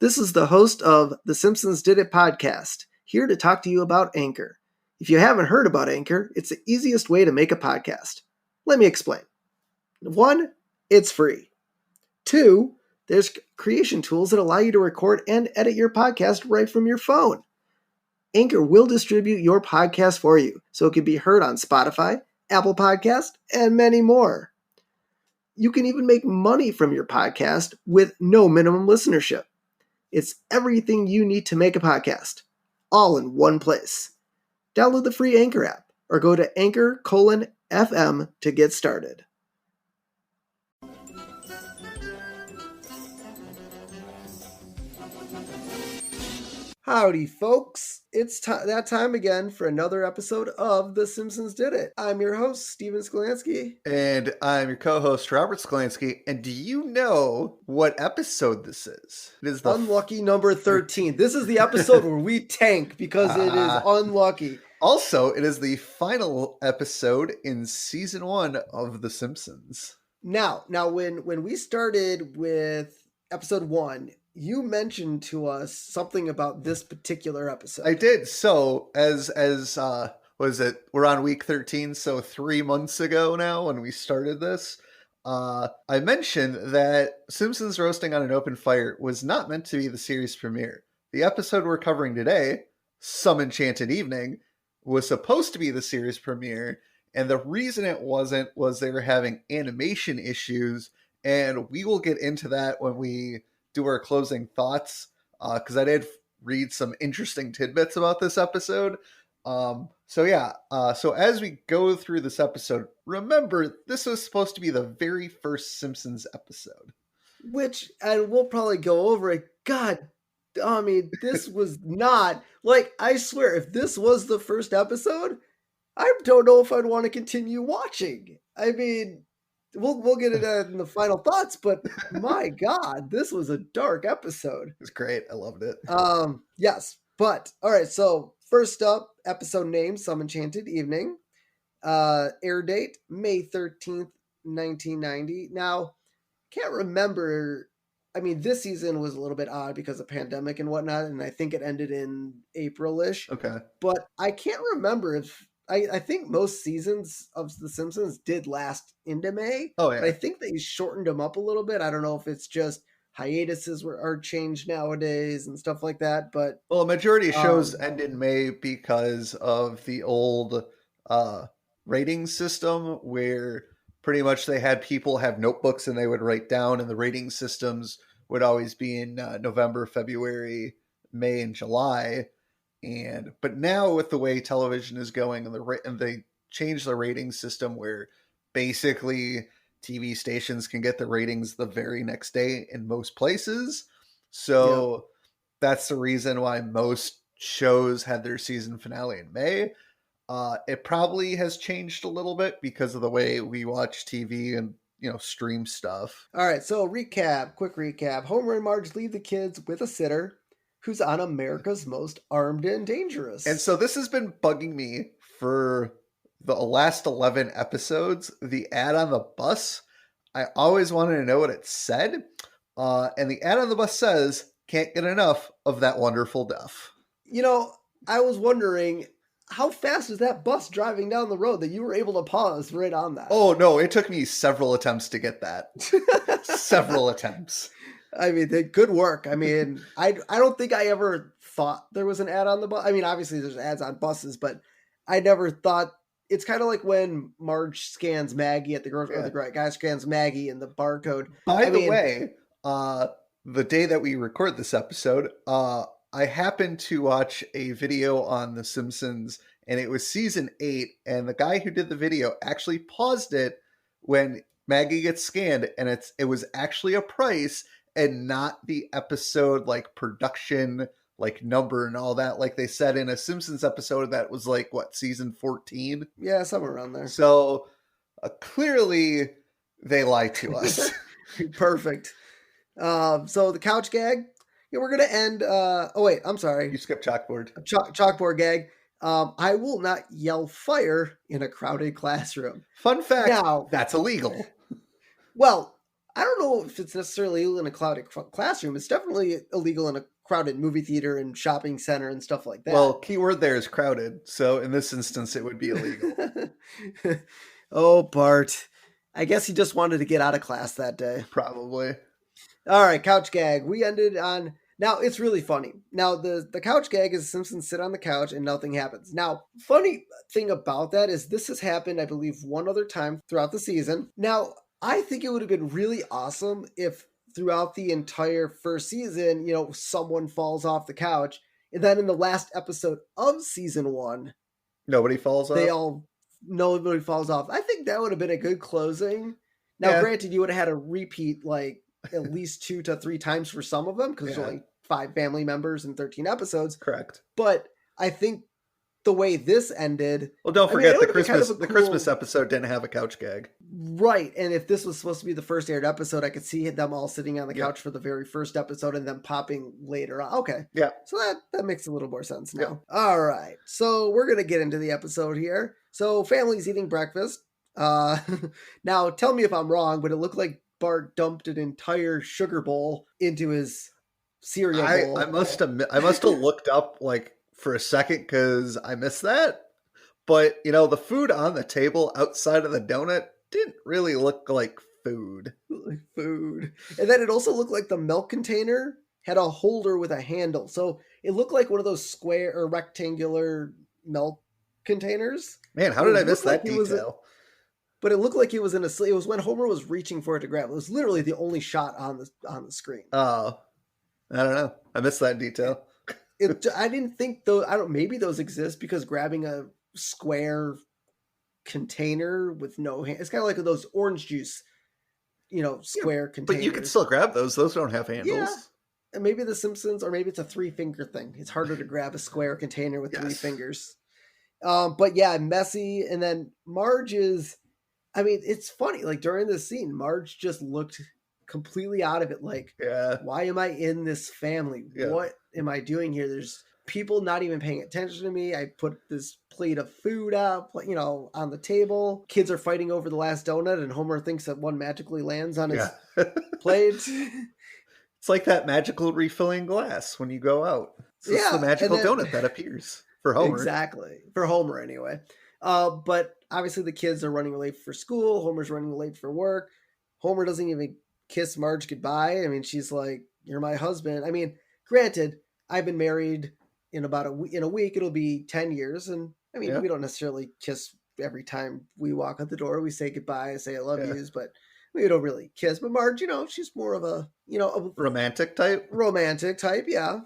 This is the host of the Simpsons Did It podcast, here to talk to you about Anchor. If you haven't heard about Anchor, it's the easiest way to make a podcast. Let me explain. 1, it's free. 2, there's creation tools that allow you to record and edit your podcast right from your phone. Anchor will distribute your podcast for you, so it can be heard on Spotify, Apple Podcast, and many more. You can even make money from your podcast with no minimum listenership. It's everything you need to make a podcast, all in one place. Download the free Anchor app or go to anchor:/FM to get started. Howdy, folks. It's that time again for another episode of The Simpsons Did It. I'm your host, Steven Skolansky. And I'm your co-host, Robert Skolansky. And do you know what episode this is? It is the unlucky number 13. This is the episode where we tank because it is unlucky. Also, it is the final episode in season 1 of The Simpsons. Now, when we started with episode 1, you mentioned to us something about this particular episode. I did. So, as was it? We're on week 13, so 3 months ago now when we started this. I mentioned that Simpsons Roasting on an Open Fire was not meant to be the series premiere. The episode we're covering today, Some Enchanted Evening, was supposed to be the series premiere, and the reason it wasn't was they were having animation issues, and we will get into that when we do our closing thoughts, because I did read some interesting tidbits about this episode. So as we go through this episode, remember, this was supposed to be the very first Simpsons episode. Which, and we'll probably go over it. God, I mean, this was not, like, I swear, if this was the first episode, I don't know if I'd want to continue watching. I mean, we'll get it in the final thoughts, but my God, this was a dark episode. It was great. I loved it. Yes, but all right. So first up, episode name, Some Enchanted Evening. Air date, May 13th, 1990. Now, can't remember. I mean, this season was a little bit odd because of pandemic and whatnot, and I think it ended in April-ish. Okay. But I can't remember if I think most seasons of The Simpsons did last into May. Oh, yeah. But I think they shortened them up a little bit. I don't know if it's just hiatuses are changed nowadays and stuff like that. But well, a majority of shows end in May because of the old rating system where pretty much they had people have notebooks and they would write down, and the rating systems would always be in November, February, May, and July. But now with the way television is going and they changed the rating system where basically TV stations can get the ratings the very next day in most places. So That's the reason why most shows had their season finale in May. It probably has changed a little bit because of the way we watch TV and, stream stuff. All right. So quick recap. Homer and Marge leave the kids with a sitter who's on America's Most Armed and Dangerous. And so this has been bugging me for the last 11 episodes. The ad on the bus, I always wanted to know what it said. And the ad on the bus says, "Can't get enough of that wonderful duff." I was wondering, how fast is that bus driving down the road that you were able to pause right on that? Oh, no, it took me several attempts to get that. Several attempts. I mean, good work. I mean, I don't think I ever thought there was an ad on the bus. I mean, obviously there's ads on buses, but I never thought. It's kind of like when Marge scans Maggie at the grocery, or the guy scans Maggie in the barcode. By the way, the day that we record this episode, I happened to watch a video on The Simpsons, and it was season 8, and the guy who did the video actually paused it when Maggie gets scanned, and it was actually a price and not the episode production number and all that, like they said in a Simpsons episode that was season 14? Yeah, somewhere around there. So clearly they lied to us. Perfect. So the couch gag. Yeah, we're gonna end. Oh wait, I'm sorry. You skipped chalkboard. Chalkboard gag. I will not yell fire in a crowded classroom. Fun fact: now that's illegal. Well, I don't know if it's necessarily illegal in a crowded classroom. It's definitely illegal in a crowded movie theater and shopping center and stuff like Well, that. keyword there is crowded. So in this instance, it would be illegal. Oh, Bart. I guess he just wanted to get out of class that day. Probably. All right, couch gag. We ended on. Now, it's really funny. Now, the couch gag is Simpsons sit on the couch and nothing happens. Now, funny thing about that is this has happened, I believe, one other time throughout the season. Now, I think it would have been really awesome if throughout the entire first season, someone falls off the couch. And then in the last episode of season 1, Nobody falls they off? all, nobody falls off. I think that would have been a good closing. Now, Yeah. granted, you would have had to repeat like at least 2 to 3 times for some of them because there's only 5 family members and 13 episodes. Correct. But I think the way this ended. Well, don't forget it the would've been Christmas kind of a the Christmas episode didn't have a couch gag. Right. And if this was supposed to be the first aired episode, I could see them all sitting on the couch for the very first episode and then popping later on. Okay. Yeah. So that makes a little more sense now. Yeah. All right. So we're going to get into the episode here. So family's eating breakfast. Now tell me if I'm wrong, but it looked like Bart dumped an entire sugar bowl into his cereal bowl. I must have looked up like for a second because I missed that. But, the food on the table outside of the donut didn't really look like food. Like food. And then it also looked like the milk container had a holder with a handle. So it looked like one of those square or rectangular milk containers. Man, how did I miss that detail? But it looked like it was in a sleeve. It was when Homer was reaching for it to grab. It was literally the only shot on the screen. Oh, I don't know. I missed that detail. I didn't think though. Maybe those exist because grabbing a square container with no hand. It's kind of like those orange juice, square containers. But you can still grab those. Those don't have handles. Yeah. And maybe the Simpsons, or maybe it's a 3-finger thing. It's harder to grab a square container with 3 fingers. But yeah, messy. And then Marge is, it's funny. Like during this scene, Marge just looked completely out of it. Like, why am I in this family? Yeah. What am I doing here? There's people not even paying attention to me. I put this plate of food up, on the table. Kids are fighting over the last donut, and Homer thinks that one magically lands on his plate. It's like that magical refilling glass when you go out. So it's the magical donut that appears for Homer. Exactly. For Homer, anyway. But obviously the kids are running late for school. Homer's running late for work. Homer doesn't even kiss Marge goodbye. She's like, "You're my husband." Granted, I've been married in about a week. It'll be 10 years. And we don't necessarily kiss every time we walk out the door. We say goodbye, say I love yous, but we don't really kiss. But Marge, she's more of a, a romantic type. Yeah.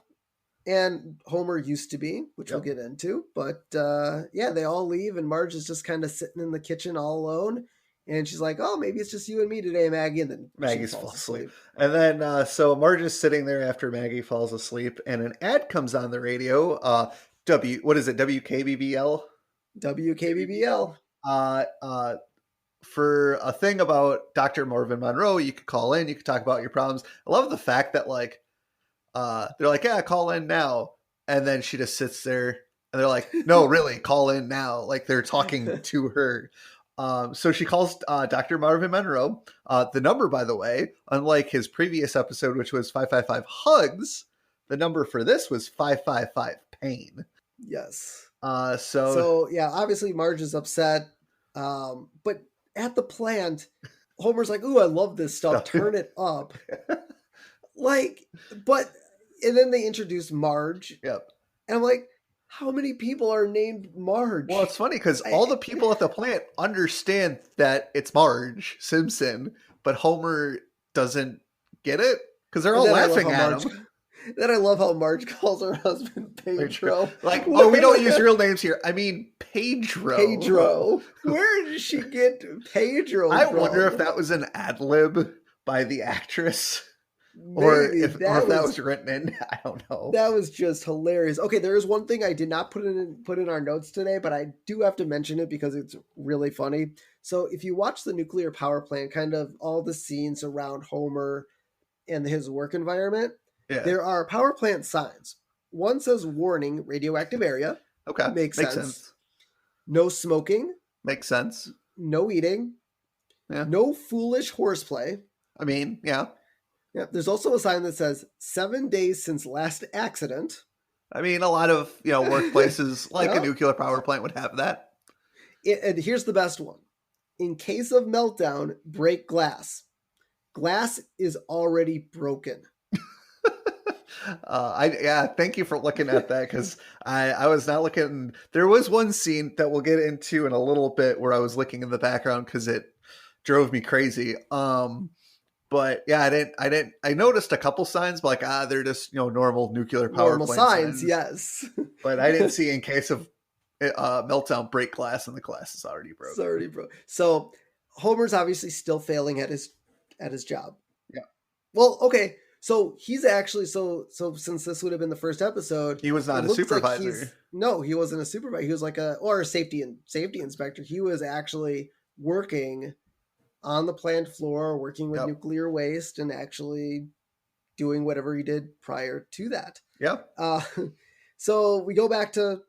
And Homer used to be, which we'll get into. But they all leave, and Marge is just kind of sitting in the kitchen all alone. And she's like, "Oh, maybe it's just you and me today, Maggie." And then Maggie falls asleep. And then so Marge is sitting there after Maggie falls asleep, and an ad comes on the radio. What is it? WKBBL. WKBBL. For a thing about Dr. Marvin Monroe, you could call in. You could talk about your problems. I love the fact that they're like, "Yeah, call in now," and then she just sits there, and they're like, "No, really, call in now." Like they're talking to her. So she calls Dr. Marvin Monroe. The number, by the way, unlike his previous episode, which was 555 hugs, the number for this was 555 pain. Yes. So yeah, obviously Marge is upset. But at the plant, Homer's like, "Ooh, I love this stuff. Turn it up." And then they introduce Marge. Yep. And I'm like, how many people are named Marge? Well, it's funny because all the people at the plant understand that it's Marge Simpson, but Homer doesn't get it because they're all laughing at him. Then I love how Marge calls her husband Pedro. Like, oh, we don't use real names here. I mean, Pedro. Pedro. Where did she get Pedro I from? wonder if that was an ad lib by the actress. Or if that was written in. I don't know. That was just hilarious. Okay, there is one thing I did not put in our notes today, but I do have to mention it because it's really funny. So if you watch the nuclear power plant, kind of all the scenes around Homer and his work environment, there are power plant signs. One says warning, radioactive area. Okay. Makes sense. No smoking. Makes sense. No eating. Yeah. No foolish horseplay. I mean, yeah. Yeah, there's also a sign that says 7 days since last accident. I mean, a lot of, workplaces like a Yeah. nuclear power plant would have that. And here's the best one. In case of meltdown, break glass. Glass is already broken. Thank you for looking at that, because I was not looking. There was one scene that we'll get into in a little bit where I was looking in the background because it drove me crazy. But yeah, I noticed a couple signs, but like, they're just, normal nuclear power Normal plant signs, yes. But I didn't see in case of meltdown, break glass, and the glass is already broken. It's already broken. So Homer's obviously still failing at his job. Yeah. Well, okay. So he's actually so since this would have been the first episode, He was not a supervisor. Like no, he wasn't a supervisor. He was like a safety inspector. He was actually working on the plant floor, working with nuclear waste, and actually doing whatever he did prior to that. Yeah. So we go back to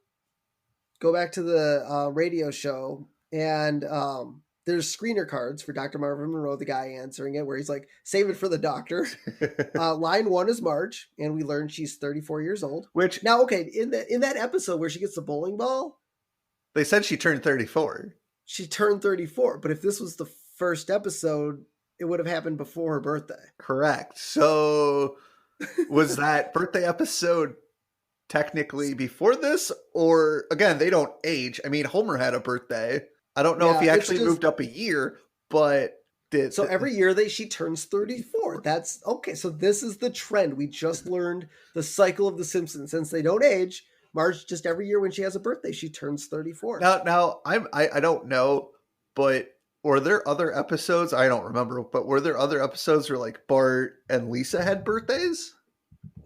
the radio show, and there's screener cards for Dr. Marvin Monroe, the guy answering it, where he's like, save it for the doctor. Line 1 is Marge, and we learn she's 34 years old. Which now, okay, in that episode where she gets the bowling ball, they said she turned 34. She turned 34, but if this was the first episode, it would have happened before her birthday. Correct. So was that birthday episode technically before this? Or again, they don't age. I mean, Homer had a birthday. I don't know if he actually moved up a year, but so every year she turns 34. That's okay. So this is the trend. We just learned the cycle of the Simpsons. Since they don't age, Marge just every year when she has a birthday, she turns 34. Now I don't know, but were there other episodes? I don't remember, but were there other episodes where like Bart and Lisa had birthdays?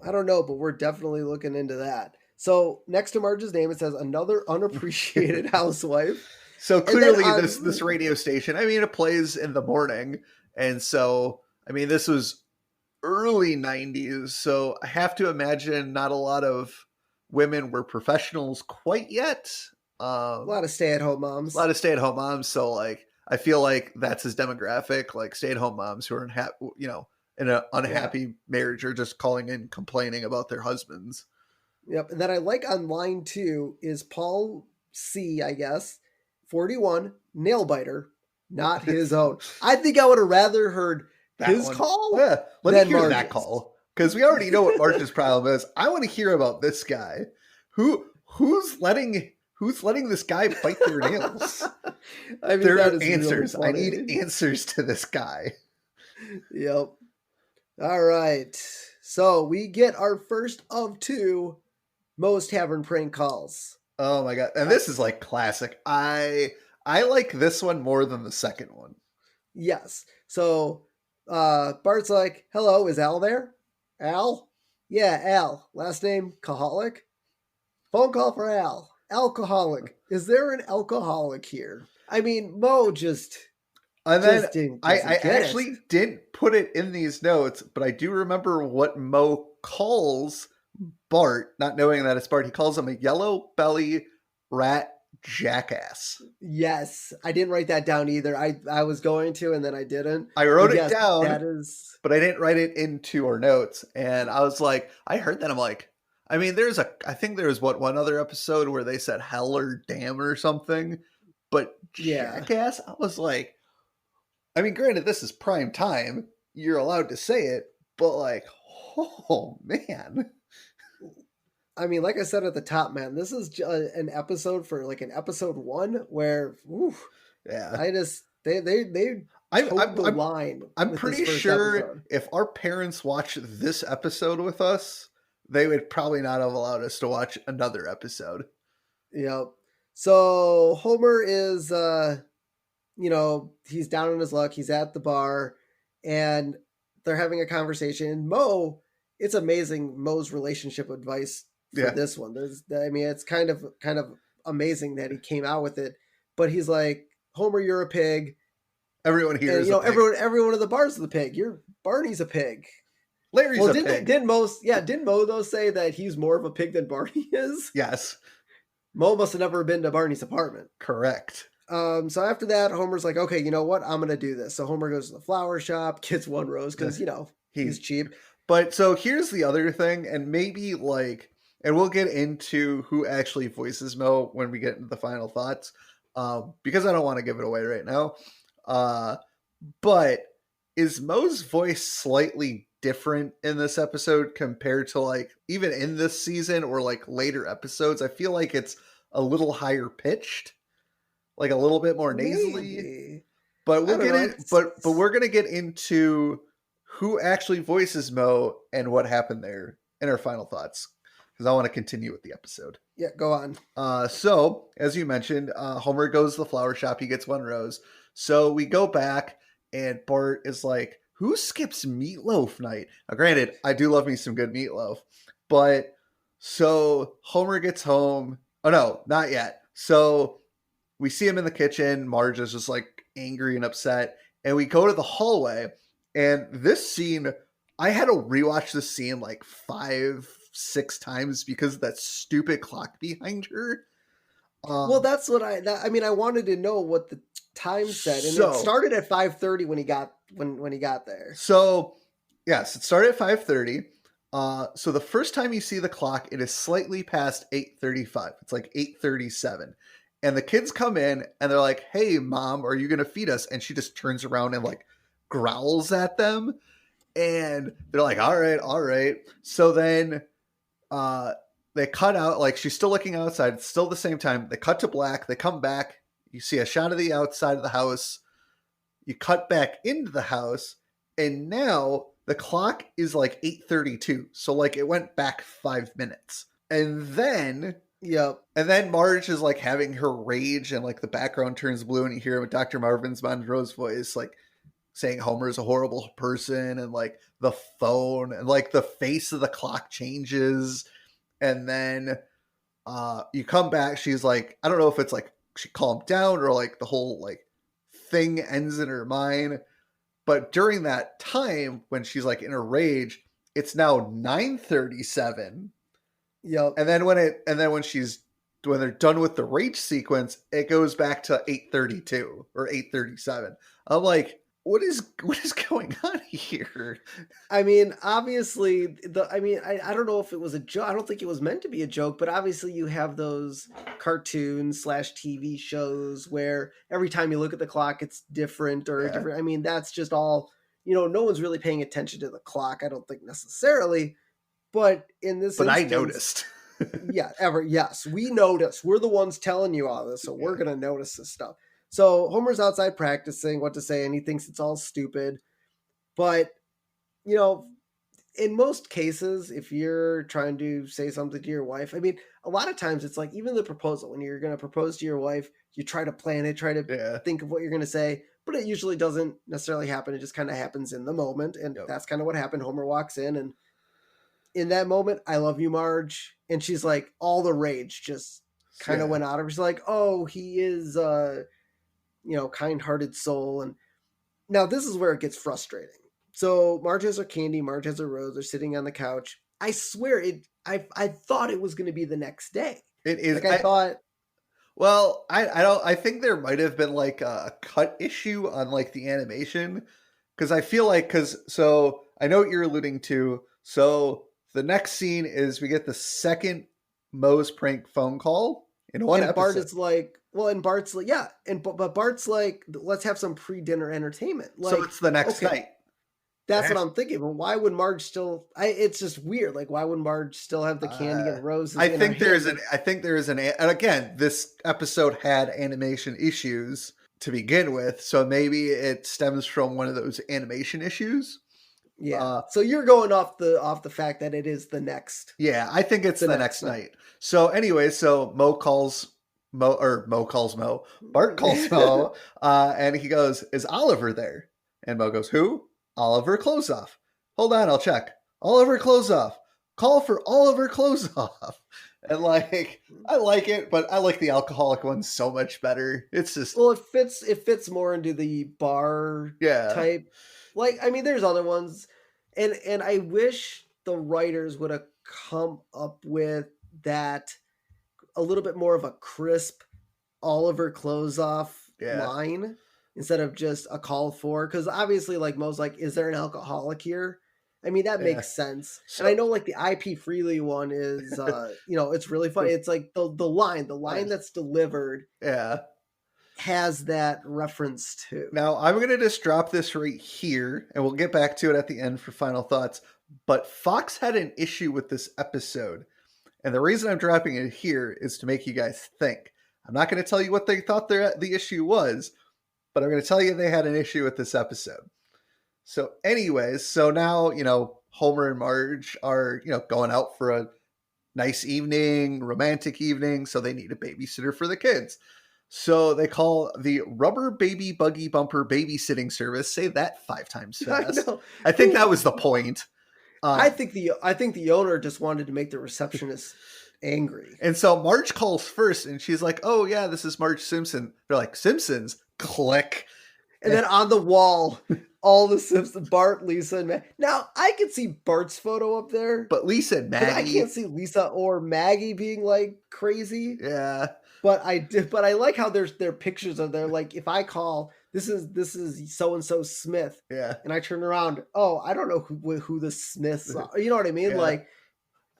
I don't know, but we're definitely looking into that. So next to Marge's name, it says another unappreciated housewife. So clearly this radio station, I mean, it plays in the morning. And so, I mean, this was early 90s. So I have to imagine not a lot of women were professionals quite yet. A lot of stay-at-home moms. So like, I feel like that's his demographic, like stay-at-home moms who are in an unhappy marriage or just calling in complaining about their husbands. Yep. And then I like on line 2 is Paul C, I guess, 41, nail biter, not his own. I think I would have rather heard his call. Yeah, let me hear that call, because we already know what Marge's problem is. I want to hear about this guy. Who's letting this guy bite their nails? I mean, there are answers. Really, I need answers to this guy. Yep. All right. So we get our first of 2 Moe's Tavern prank calls. Oh my god. And this is like classic. I like this one more than the second one. Yes. So Bart's like, hello, is Al there? Al? Yeah, Al. Last name, Kaholic? Phone call for Al. Alcoholic. Is there an alcoholic here? I mean, Moe just... And then I actually didn't put it in these notes, but I do remember what Moe calls Bart, not knowing that it's Bart. He calls him a yellow belly rat jackass. Yes. I didn't write that down either. I was going to, and then I didn't. I wrote it down, but I didn't write it into our notes. And I was like, I heard that. I'm like, I mean, I think there's one other episode where they said hell or damn or something, but jackass, I was like, I mean, granted, this is prime time. You're allowed to say it, but like, oh man. I mean, like I said at the top, man, this is an episode for like an episode 1 where, I just they toed the line. I'm pretty sure episode. If our parents watched this episode with us, they would probably not have allowed us to watch another episode. Yep. So Homer is, he's down on his luck. He's at the bar, and they're having a conversation. And Moe, it's amazing Moe's relationship advice for this one. It's kind of amazing that he came out with it. But he's like, Homer, you're a pig. Everyone here is a pig. Everyone at the bar's the pig. Barney's a pig. Larry's a pig. Didn't Moe though say that he's more of a pig than Barney is? Yes. Moe must have never been to Barney's apartment. Correct. So after that, Homer's like, okay, you know what? I'm gonna do this. So Homer goes to the flower shop, gets one rose because he's He, cheap. but so here's the other thing, and maybe like, and we'll get into who actually voices Mo when we get into the final thoughts, because I don't want to give it away right now. Uh, but is Mo's voice slightly different in this episode compared to like even in this season or like later episodes? I feel like it's a little higher pitched, like a little bit more nasally. Maybe. But I we'll don't get know. it. But we're gonna get into who actually voices Mo and what happened there in our final thoughts because I want to continue with the episode. Yeah, go on. So as you mentioned, Homer goes to the flower shop. He gets one rose. So we go back, and Bart is like, "Who skips meatloaf night?" Now, granted, I do love me some good meatloaf, but so Homer gets home. Oh no, not yet. So we see him in the kitchen. Marge is just like angry and upset. And we go to the hallway. And this scene, I had to rewatch this scene like 5, 6 times because of that stupid clock behind her. Well, that's what I mean. I wanted to know what the time said, and it started at 5:30 when he got when he got there. So yes, it started at 5:30. So the first time you see the clock, it is slightly past 8:35. It's like 8:37. And the kids come in and they're like, "Hey, mom, are you going to feed us?" And she just turns around and like growls at them. And they're like, "All right, all right." So then uh, they cut out, like she's still looking outside. It's still the same time. They cut to black. They come back. You see a shot of the outside of the house. You cut back into the house. And now the clock is like 8:32. So like it went back 5 minutes. And then Yep. and then Marge is like having her rage, and like the background turns blue, and you hear Dr. Marvin's Monroe's voice, like saying Homer's a horrible person, and like the phone, and like the face of the clock changes, and then you come back. She's like, I don't know if it's like she calmed down or like the whole like thing ends in her mind, but during that time when she's like in a rage, it's now 9:37. Yep. And then when they're done with the rage sequence, it goes back to 8:32 or 8:37. I'm like, what is going on here? I mean, obviously, I don't know if it was a joke. I don't think it was meant to be a joke, but obviously, you have those cartoons / TV shows where every time you look at the clock, it's different or different. I mean, that's just all. No one's really paying attention to the clock. I don't think necessarily. But in this But instance, I noticed. Yes, we notice. We're the ones telling you all this, so we're gonna notice this stuff. So Homer's outside practicing what to say, and he thinks it's all stupid. But in most cases, if you're trying to say something to your wife, I mean, a lot of times it's like even the proposal. When you're gonna propose to your wife, you try to plan it, try to think of what you're gonna say, but it usually doesn't necessarily happen. It just kind of happens in the moment, and that's kind of what happened. Homer walks in and in that moment, I love you, Marge. And she's like, all the rage just kind of went out of her. She's like, oh, he is, kind-hearted soul. And now this is where it gets frustrating. So Marge has her candy, Marge has her rose. They're sitting on the couch. I swear I thought it was going to be the next day. It is. Like I thought. Well, I don't. I think there might have been like a cut issue on like the animation because I feel like so I know what you're alluding to. So the next scene is we get the second Moe's prank phone call in one episode. Bart is like, and Bart's like, yeah, but Bart's like, let's have some pre-dinner entertainment. Like, so it's the next night. That's what I'm thinking. But why would Marge still? It's just weird. Like, why would Marge still have the candy and roses? I think there is an. And again, this episode had animation issues to begin with, so maybe it stems from one of those animation issues. Yeah. So you're going off the fact that it is the next. Yeah, I think it's the next night. So anyway, so Mo calls Mo. Bart calls Mo, and he goes, "Is Oliver there?" And Mo goes, "Who?" "Oliver Closeoff." "Hold on, I'll check." "Oliver Closeoff. Call for Oliver Closeoff." And like, I like it, but I like the alcoholic one so much better. It's just it fits more into the bar type. Like, I mean, there's other ones, and I wish the writers would have come up with that a little bit more of a crisp all of her clothes off Yeah. line instead of just a call for, because obviously like Mo's like, is there an alcoholic here? I mean, that Yeah. makes sense. And I So know like the IP Freely one is it's really funny. It's like the line that's delivered yeah. has that reference too. Now I'm going to just drop this right here and we'll get back to it at the end for final thoughts. But Fox had an issue with this episode. And the reason I'm dropping it here is to make you guys think. I'm not going to tell you what they thought the issue was, but I'm going to tell you they had an issue with this episode. So anyways, so now, Homer and Marge are, going out for a nice evening, romantic evening, so they need a babysitter for the kids. So they call the Rubber Baby Buggy Bumper babysitting service. Say that 5 times fast. I know. I think that was the point. I think the owner just wanted to make the receptionist angry. And so Marge calls first, and she's like, "Oh yeah, this is Marge Simpson." They're like, "Simpsons?" Click. And then on the wall, all the Simpsons, Bart, Lisa, and Maggie. Now I can see Bart's photo up there, But Lisa and Maggie, I can't see Lisa or Maggie being like crazy. Yeah. But I like how their pictures are there. Like if I call, this is so and so Smith. Yeah. And I turn around, oh, I don't know who the Smiths are. You know what I mean? Yeah. Like,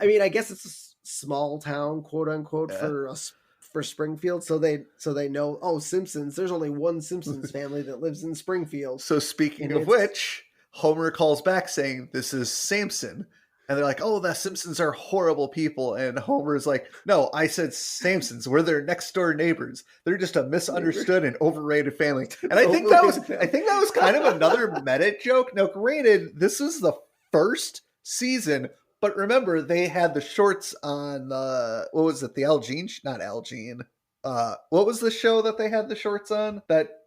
I mean, I guess it's a small town, quote unquote, Yeah. for Springfield, so they know. Oh, Simpsons. There's only one Simpsons family that lives in Springfield. So speaking of which, Homer calls back saying, "This is Samson." And they're like, "Oh, the Simpsons are horrible people." And Homer's like, "No, I said Samsons. We're their next door neighbors. They're just a misunderstood and overrated family." And I think that was kind of another meta joke. Now, granted, this is the first season, but remember they had the shorts on what was it? The Al Jean? Not Al Jean. What was the show that they had the shorts on? That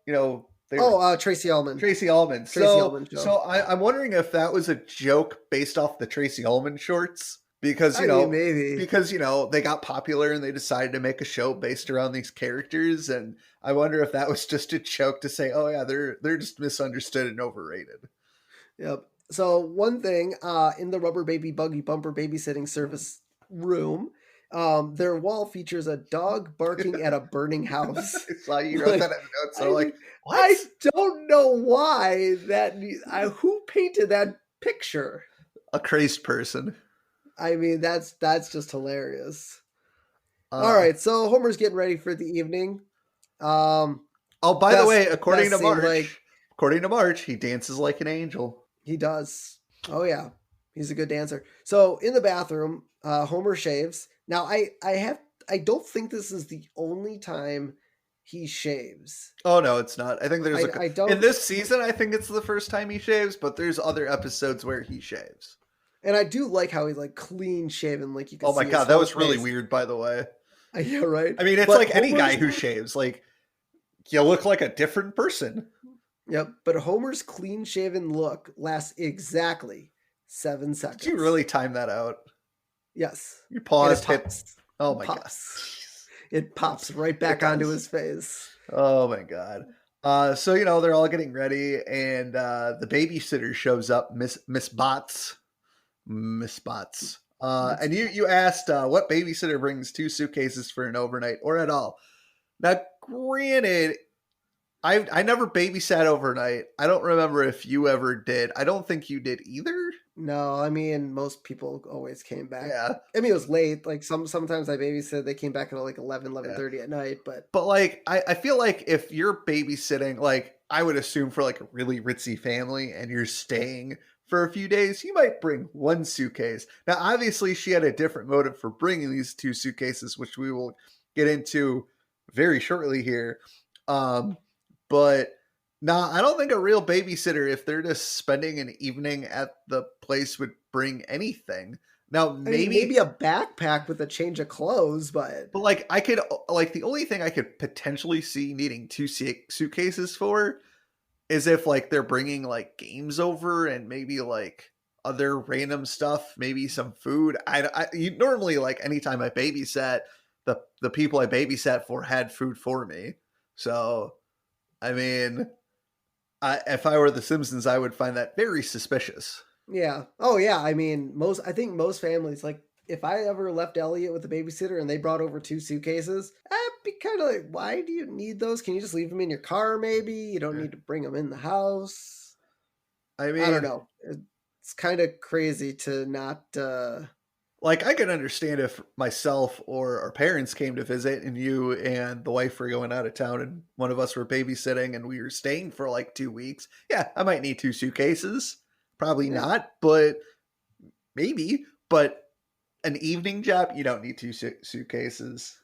Tracy Ullman. Tracy Ullman. So I'm wondering if that was a joke based off the Tracy Ullman shorts because maybe because they got popular and they decided to make a show based around these characters, and I wonder if that was just a joke to say, oh yeah, they're just misunderstood and overrated. Yep. So one thing in the Rubber Baby Buggy Bumper babysitting service room. Their wall features a dog barking at a burning house. I saw you wrote that in notes. So what? I don't know why who painted that picture. A crazed person. I mean, that's just hilarious. All right, so Homer's getting ready for the evening. By the way, according to Marge, he dances like an angel. He does. Oh yeah, he's a good dancer. So in the bathroom, Homer shaves. Now, I don't think this is the only time he shaves. Oh no, it's not. I think there's in this season. I think it's the first time he shaves, but there's other episodes where he shaves. And I do like how he's like clean shaven, like you can. Oh my god, that was really weird, by the way. Yeah, right. I mean, it's like any guy who shaves, like you look like a different person. Yep, but Homer's clean shaven look lasts exactly 7 seconds. Did you really time that out? Yes. You paused. Oh my god. It pops right back onto his face. Oh my god. So they're all getting ready, and the babysitter shows up, Miss Bots. And you asked what babysitter brings 2 suitcases for an overnight or at all. Now, granted, I never babysat overnight. I don't remember if you ever did. I don't think you did either. No, I mean, most people always came back. Yeah. I mean, it was late. Like sometimes I babysat, they came back at like 11:30 at night. But like, I feel like if you're babysitting, like I would assume for like a really ritzy family and you're staying for a few days, you might bring 1 suitcase. Now, obviously, she had a different motive for bringing these 2 suitcases, which we will get into very shortly here. But I don't think a real babysitter, if they're just spending an evening at the place, would bring anything. Now, maybe a backpack with a change of clothes, but like I could, like the only thing I could potentially see needing 2 suitcases for is if like they're bringing like games over and maybe like other random stuff, maybe some food. You normally, like anytime I babysat, the people I babysat for had food for me. So, I mean, if I were the Simpsons, I would find that very suspicious. Yeah. Oh yeah. I mean, I think most families, like if I ever left Elliot with a babysitter and they brought over 2 suitcases, I'd be kind of like, why do you need those? Can you just leave them in your car maybe? You don't need to bring them in the house. I I don't mean, know. It's kind of crazy to not like, I could understand if myself or our parents came to visit and you and the wife were going out of town and one of us were babysitting and we were staying for like 2 weeks. Yeah, I might need 2 suitcases. Probably yeah. not, but maybe. But an evening job, you don't need suitcases.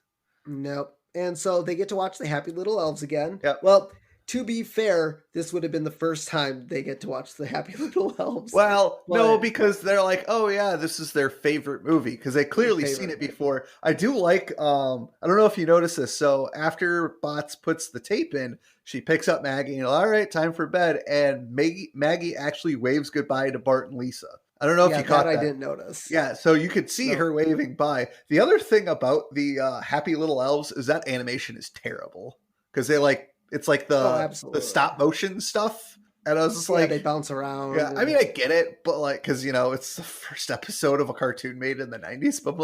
Nope. And so they get to watch the Happy Little Elves again. Yep. Well, to be fair, this would have been the first time they get to watch the Happy Little Elves. Well, no, But because they're like, oh yeah, this is their favorite movie because they clearly seen it before. I do like, I don't know if you noticed this. So after Bots puts the tape in, she picks up Maggie and all right, time for bed. And Maggie actually waves goodbye to Bart and Lisa. I don't know if you caught that. I didn't notice. Yeah, so you could see her waving by. The other thing about the Happy Little Elves is that animation is terrible because it's like the stop motion stuff. And I was just like, they bounce around. Yeah, I mean, I get it, but like, because it's the first episode of a cartoon made in the 90s. But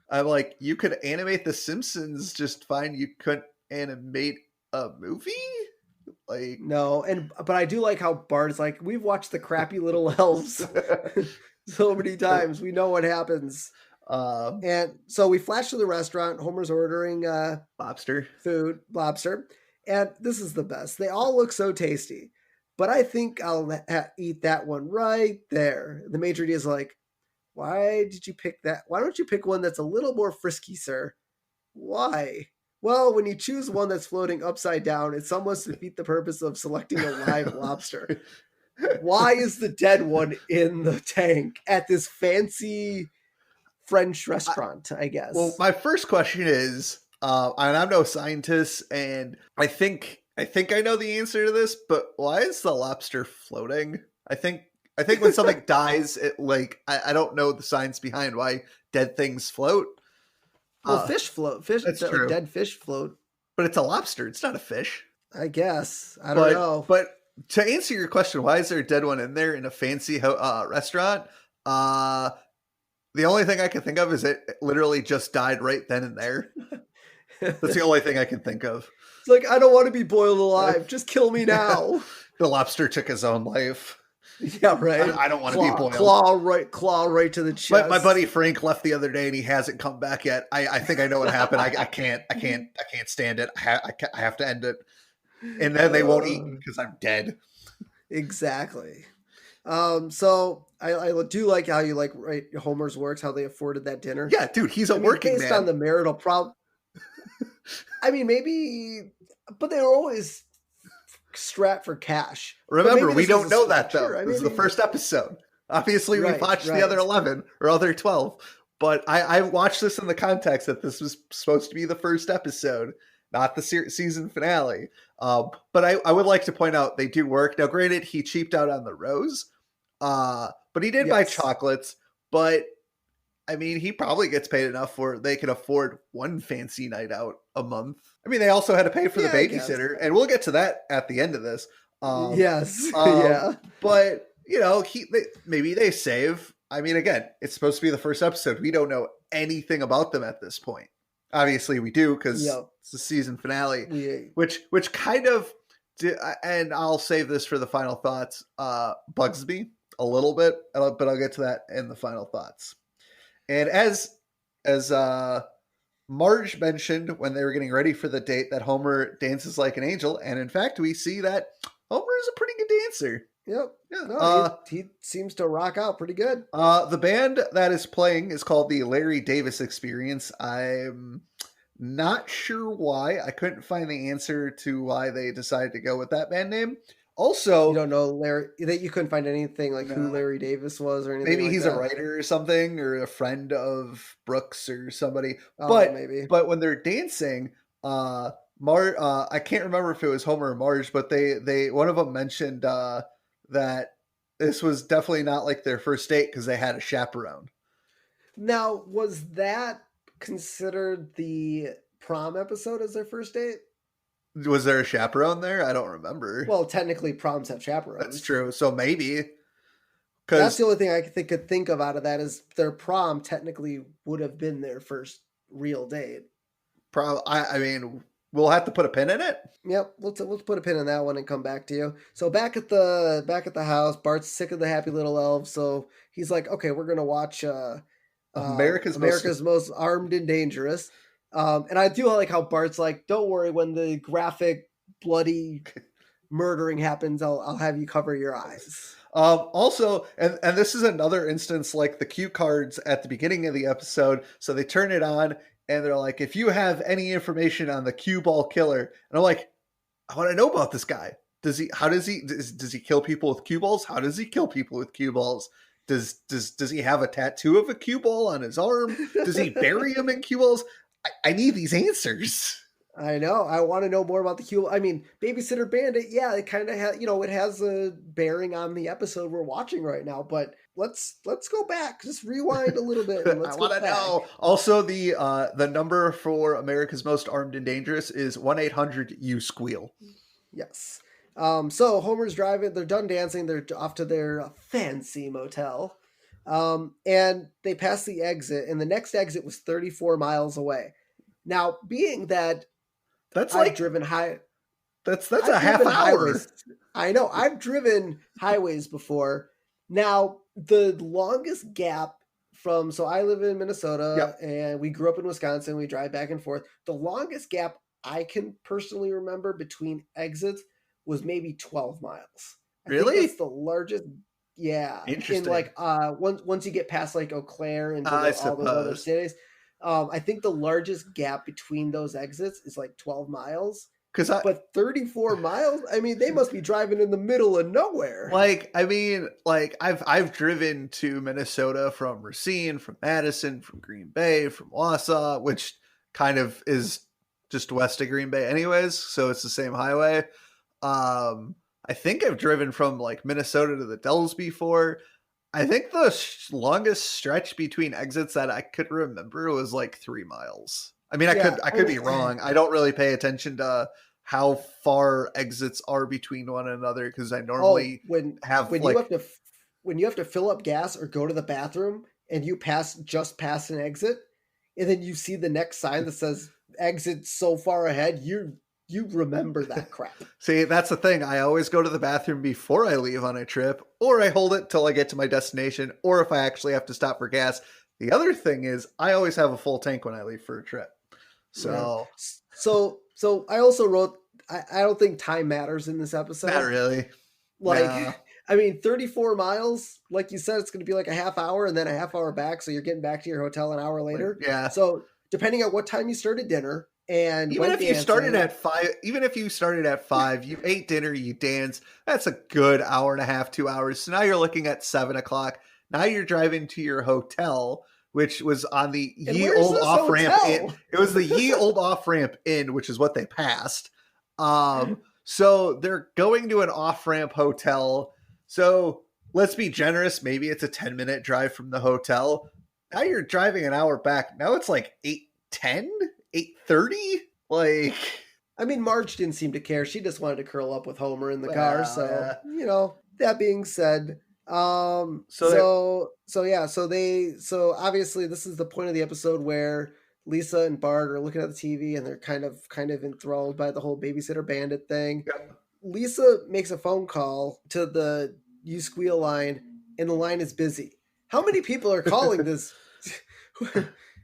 I'm like, you could animate The Simpsons just fine. You couldn't animate a movie. Like, no, but I do like how Bart is like, we've watched the crappy Little Elves so many times. We know what happens. And so we flash to the restaurant. Homer's ordering lobster. And this is the best. They all look so tasty. But I think I'll eat that one right there. The maitre d' is like, why did you pick that? Why don't you pick one that's a little more frisky, sir? Why? Well, when you choose one that's floating upside down, it's almost defeat the purpose of selecting a live lobster. Why is the dead one in the tank at this fancy French restaurant, I guess? Well, my first question is, and I'm no scientist, and I think I know the answer to this, but why is the lobster floating? I think when something dies, it I don't know the science behind why dead things float. Well, fish float. That's true. Dead fish float. But it's a lobster. It's not a fish. I guess. I don't know. But to answer your question, why is there a dead one in there in a fancy restaurant? The only thing I can think of is it literally just died right then and there. That's the only thing I can think of. It's like, I don't want to be boiled alive. Just kill me now. The lobster took his own life. Yeah, right. I don't want to be boiled. Claw right to the chest. My buddy Frank left the other day and he hasn't come back yet. I think I know what happened. I can't stand it. I have to end it. And then they won't eat me because I'm dead. Exactly. So I do like how you Homer's works, how they afforded that dinner. Yeah, dude, he's a working based man. on the marital problem. I mean, maybe, but they were always strapped for cash. Remember, we don't know that though. This is the first episode. Obviously, we watched the other 11 or other 12, but I watched this in the context that this was supposed to be the first episode, not the season finale. But I would like to point out they do work. Now, granted, he cheaped out on the rose, but he did buy chocolates. But I mean, he probably gets paid enough where they can afford one fancy night out a month. I mean, they also had to pay for the babysitter, and we'll get to that at the end of this. Yeah. But maybe they save. I mean, again, it's supposed to be the first episode. We don't know anything about them at this point. Obviously, we do because it's the season finale, which kind of, and I'll save this for the final thoughts. Bugs me a little bit, but I'll get to that in the final thoughts. And as Marge mentioned when they were getting ready for the date that Homer dances like an angel, and in fact, we see that Homer is a pretty good dancer. Yep. Yeah. No, he seems to rock out pretty good. The band that is playing is called the Larry Davis Experience. I'm not sure why. I couldn't find the answer to why they decided to go with that band name. Also, you don't know Larry, that you couldn't find anything who Larry Davis was or anything. Maybe he's a writer or something, or a friend of Brooks or somebody. But when they're dancing, I can't remember if it was Homer or Marge, but they one of them mentioned that this was definitely not like their first date because they had a chaperone. Now, was that considered the prom episode as their first date? Was there a chaperone there? I don't remember. Well, technically proms have chaperones. That's true. So maybe. That's Because the only thing I could think of out of that is their prom technically would have been their first real date. I mean, we'll have to put a pin in it. Yep, let's put a pin in that one and come back to you. So back at the house, Bart's sick of the happy little elves, so he's like, okay, we're gonna watch America's Most Armed and Dangerous. And I do like how Bart's like, don't worry, when the graphic, bloody murdering happens, I'll have you cover your eyes. Also, and this is another instance like the cue cards at the beginning of the episode. So they turn it on and they're like, if you have any information on the cue ball killer, and I'm like, I want to know about this guy. Does he kill people with cue balls? How does he kill people with cue balls? Does he have a tattoo of a cue ball on his arm? Does he bury him in cue balls? I need these answers. I know. I want to know more about the cue. I mean, Babysitter Bandit. Yeah, it kind of has. It has a bearing on the episode we're watching right now. But let's go back. Just rewind a little bit. And let's I want to know. Also, the number for America's Most Armed and Dangerous is 1-800-YOU-SQUEAL. Yes. So Homer's driving. They're done dancing. They're off to their fancy motel. And they pass the exit, and the next exit was 34 miles away. Now, being that I've driven high. That's a half hour. Highways. I know. I've driven highways before. Now, the longest gap so I live in Minnesota and we grew up in Wisconsin. We drive back and forth. The longest gap I can personally remember between exits was maybe 12 miles. Really? I think that's the largest. Yeah. Interesting. In like once you get past like Eau Claire and all those other cities. I think the largest gap between those exits is like 12 miles. But 34 miles? I mean, they must be driving in the middle of nowhere. I've driven to Minnesota from Racine, from Madison, from Green Bay, from Wausau, which kind of is just west of Green Bay anyways, so it's the same highway. I think I've driven from like Minnesota to the Dells before. I think the longest stretch between exits that I could remember was like 3 miles. I mean, I could be wrong. I don't really pay attention to how far exits are between one another because I normally when you have to fill up gas or go to the bathroom and you just pass an exit, and then you see the next sign that says exit so far ahead, you remember that crap. See, that's the thing. I always go to the bathroom before I leave on a trip, or I hold it till I get to my destination, or if I actually have to stop for gas. The other thing is I always have a full tank when I leave for a trip. So I also wrote, I don't think time matters in this episode. Not really. I mean, 34 miles, like you said, it's going to be like a half hour and then a half hour back. So you're getting back to your hotel an hour later. Yeah. So depending on what time you started dinner, and even if you started at 5, you ate dinner, you danced, that's a good hour and a half, 2 hours. So now you're looking at 7:00. Now you're driving to your hotel, which was on the ye old off ramp in. It was the ye old off ramp in, which is what they passed. So they're going to an off ramp hotel. So let's be generous. Maybe it's a 10-minute drive from the hotel. Now you're driving an hour back. Now it's like 8:10. 8:30? Like, I mean, Marge didn't seem to care. She just wanted to curl up with Homer in the car. So, that being said, so obviously this is the point of the episode where Lisa and Bart are looking at the TV and they're kind of enthralled by the whole Babysitter Bandit thing. Yep. Lisa makes a phone call to the You Squeal line and the line is busy. How many people are calling this?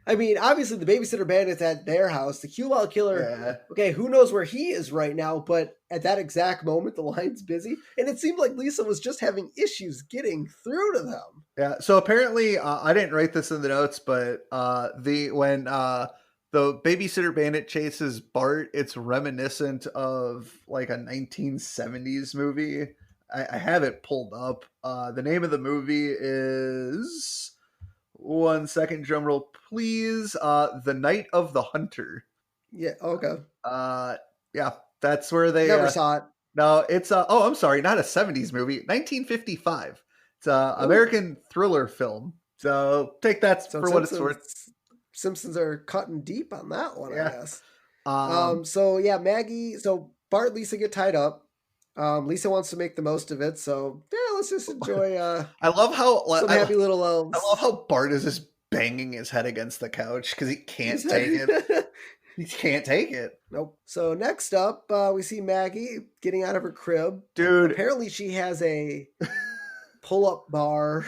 I mean, obviously the Babysitter Bandit's at their house. The cue ball killer, okay, who knows where he is right now, but at that exact moment, the line's busy. And it seemed like Lisa was just having issues getting through to them. Yeah, so apparently, I didn't write this in the notes, but when the Babysitter Bandit chases Bart, it's reminiscent of like a 1970s movie. I have it pulled up. The name of the movie is... 1 second, drum roll, please. The Night of the Hunter. Yeah. Okay. Yeah, that's where they never saw it. No, it's I'm sorry, not a 70s movie. 1955. It's a American thriller film. So take that for what it's worth. Simpsons are cutting deep on that one, yeah. I guess. So Maggie. So Bart and Lisa get tied up. Lisa wants to make the most of it, so yeah, let's just enjoy I love how some happy little I love elves. how Bart is just banging his head against the couch because he can't He's take it. He can't take it. Nope. So next up, we see Maggie getting out of her crib. Dude. Apparently, she has a pull-up bar.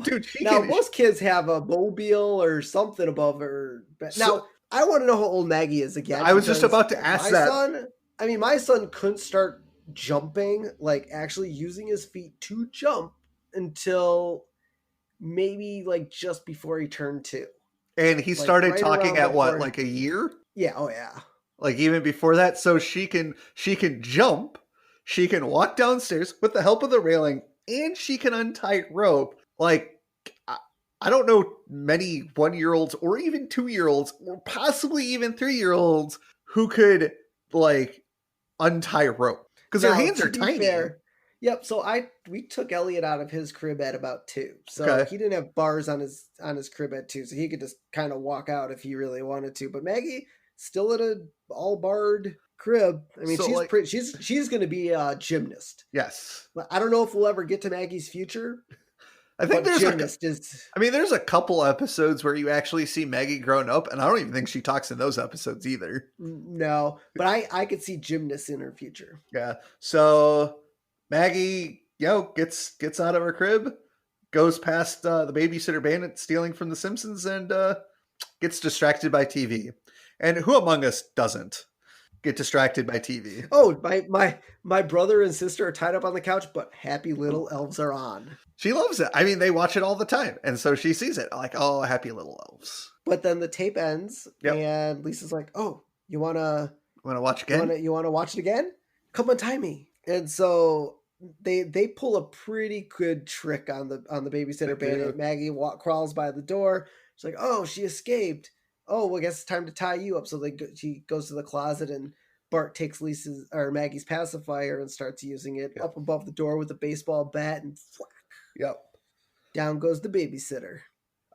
Dude, she Now, can. most kids have a mobile or something above her. Now, I want to know how old Maggie is again. I was just because about to ask that. My son couldn't start jumping, like actually using his feet to jump until maybe like just before he turned 2. And he Like, started right talking around at what, before- like a year? Yeah, oh yeah. Like even before that. So she can jump, she can walk downstairs with the help of the railing, and she can untie rope. Like I don't know many 1-year-olds or even 2-year-olds or possibly even 3-year-olds who could like untie rope because their hands are tiny. Fair, yep. So we took Elliot out of his crib at about 2, so he didn't have bars on his crib at 2, so he could just kind of walk out if he really wanted to. But Maggie still at a all barred crib. I mean, so she's going to be a gymnast. Yes. I don't know if we'll ever get to Maggie's future. I think there's a couple episodes where you actually see Maggie growing up, and I don't even think she talks in those episodes either. No, but I could see gymnasts in her future. Yeah. So Maggie, gets out of her crib, goes past the babysitter bandit stealing from The Simpsons, and gets distracted by TV. And who among us doesn't get distracted by TV? Oh, my brother and sister are tied up on the couch, but happy little elves are on. She loves it. I mean, they watch it all the time. And so she sees it like, oh, happy little elves. But then the tape ends and Lisa's like, oh, you want to watch again? You want to watch it again? Come untie me. And so they pull a pretty good trick on the babysitter bandit. Maggie crawls by the door. She's like, oh, she escaped. Oh, well, I guess it's time to tie you up. So she goes to the closet, and Bart takes Maggie's pacifier and starts using it up above the door with a baseball bat, and whack. Yep. Down goes the babysitter.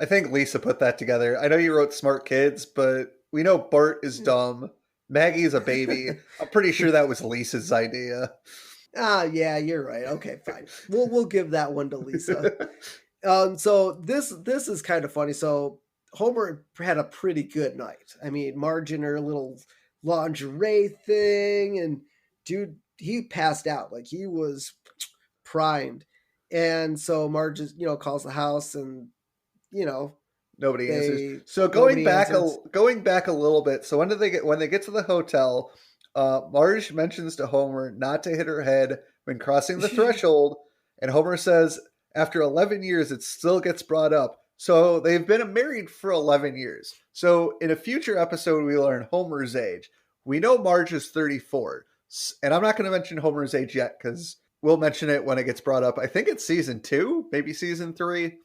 I think Lisa put that together. I know you wrote smart kids, but we know Bart is dumb. Maggie's a baby. I'm pretty sure that was Lisa's idea. Yeah, you're right. Okay, fine. We'll give that one to Lisa. So this is kind of funny. So Homer had a pretty good night. I mean, Marge in her little lingerie thing, and dude, he passed out. Like, he was primed. And so Marge is, calls the house, and nobody answers. So going back a little bit. So when they get to the hotel, Marge mentions to Homer not to hit her head when crossing the threshold, and Homer says after 11 years it still gets brought up. So they've been married for 11 years. So in a future episode we learn Homer's age. We know Marge is 34, and I'm not going to mention Homer's age yet because we'll mention it when it gets brought up. I think it's season 2, maybe season 3.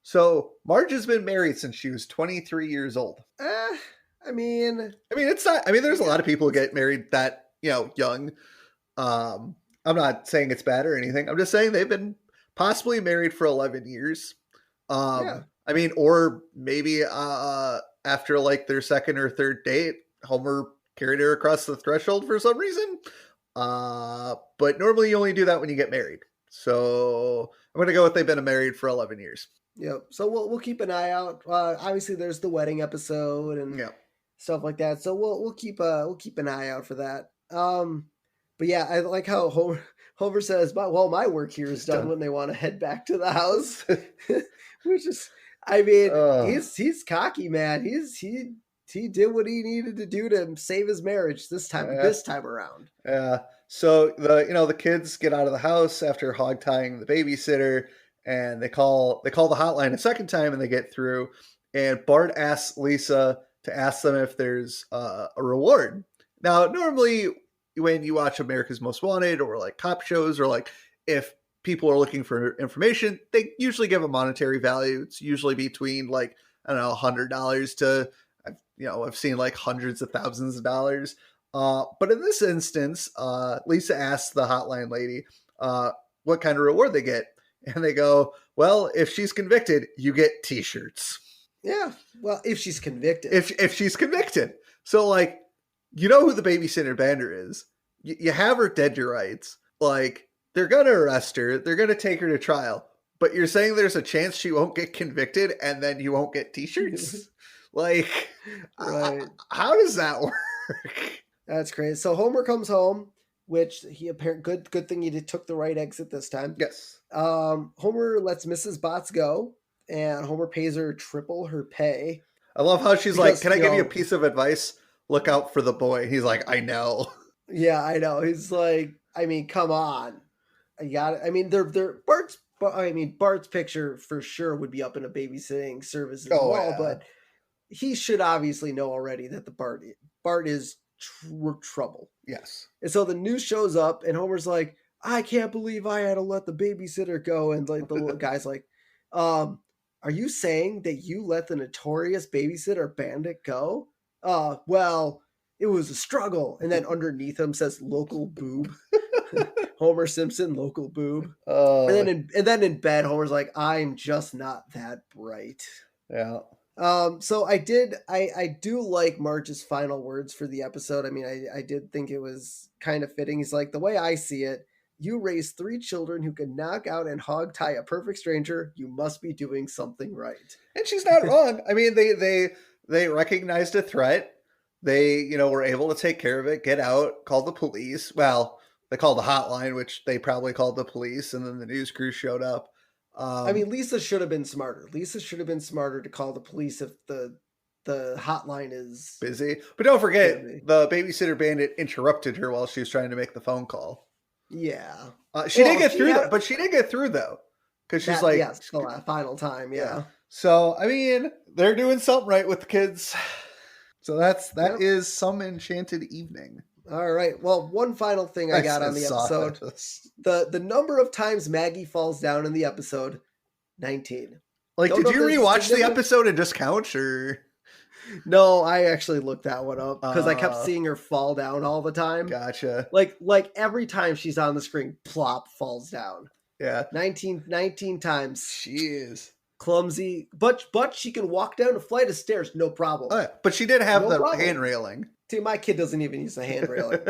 So Marge has been married since she was 23 years old. I mean, it's not. I mean, there's a lot of people who get married that young. I'm not saying it's bad or anything. I'm just saying they've been possibly married for 11 years. I mean, or maybe after like their second or third date, Homer carried her across the threshold for some reason. But normally you only do that when you get married. So I'm going to go with they've been married for 11 years. Yep. So we'll keep an eye out. Obviously there's the wedding episode and stuff like that. So we'll keep an eye out for that. But yeah, I like how Homer says, well, my work here is done when they want to head back to the house, which is, I mean, he's cocky, man. He did what he needed to do to save his marriage this time around. Yeah. So the kids get out of the house after hog tying the babysitter, and they call the hotline a second time, and they get through. And Bart asks Lisa to ask them if there's a reward. Now, normally when you watch America's Most Wanted or like cop shows, or like if people are looking for information, they usually give a monetary value. It's usually between like, I don't know, $100 to, I've seen like hundreds of thousands of dollars. But in this instance, Lisa asks the hotline lady what kind of reward they get. And they go, well, if she's convicted, you get t-shirts. Yeah. Well, if she's convicted. If she's convicted. So like, who the babysitter bandit is. you have her dead to rights. Like, they're gonna arrest her, they're gonna take her to trial, but you're saying there's a chance she won't get convicted, and then you won't get T-shirts. Like, Right. how does that work? That's crazy. So Homer comes home, which he apparently good thing he took the right exit this time. Yes. Homer lets Mrs. Botts go, and Homer pays her triple her pay. I love how she's Because, like, "Can I give you a piece of advice? Look out for the boy." He's like, "I know." Yeah, I know. He's like, I mean, come on. I got it. I mean, Bart's picture for sure would be up in a babysitting service as well, but he should obviously know already that Bart is trouble. Yes. And so the news shows up, and Homer's like, I can't believe I had to let the babysitter go. And like the little guy's like, are you saying that you let the notorious babysitter bandit go? Well, it was a struggle. And then underneath him says local boob. Homer Simpson, local boob. And then in bed, Homer's like, I'm just not that bright. Yeah. So I do like Marge's final words for the episode. I mean, I did think it was kind of fitting. He's like, the way I see it, you raise 3 children who can knock out and hog tie a perfect stranger. You must be doing something right. And she's not wrong. I mean, they recognized a threat. They, were able to take care of it, get out, call the police. Well, they called the hotline, which they probably called the police, and then the news crew showed up. I mean, Lisa should have been smarter. Lisa should have been smarter to call the police if the hotline is busy. But don't forget, the babysitter bandit interrupted her while she was trying to make the phone call. Yeah. She did get through, but she did get through, though. Because she's like... Yes, the final time, yeah. So, I mean, they're doing something right with the kids. So that is Some Enchanted Evening. All right. Well, one final thing I got on the episode. The number of times Maggie falls down in the episode, 19. Like, did you rewatch the episode and just count, or? No, I actually looked that one up because I kept seeing her fall down all the time. Gotcha. Like every time she's on the screen, plop, falls down. Yeah. 19 times. She is. Clumsy, but she can walk down a flight of stairs, no problem. Oh, yeah. But she did have the hand railing. See, my kid doesn't even use the hand railing.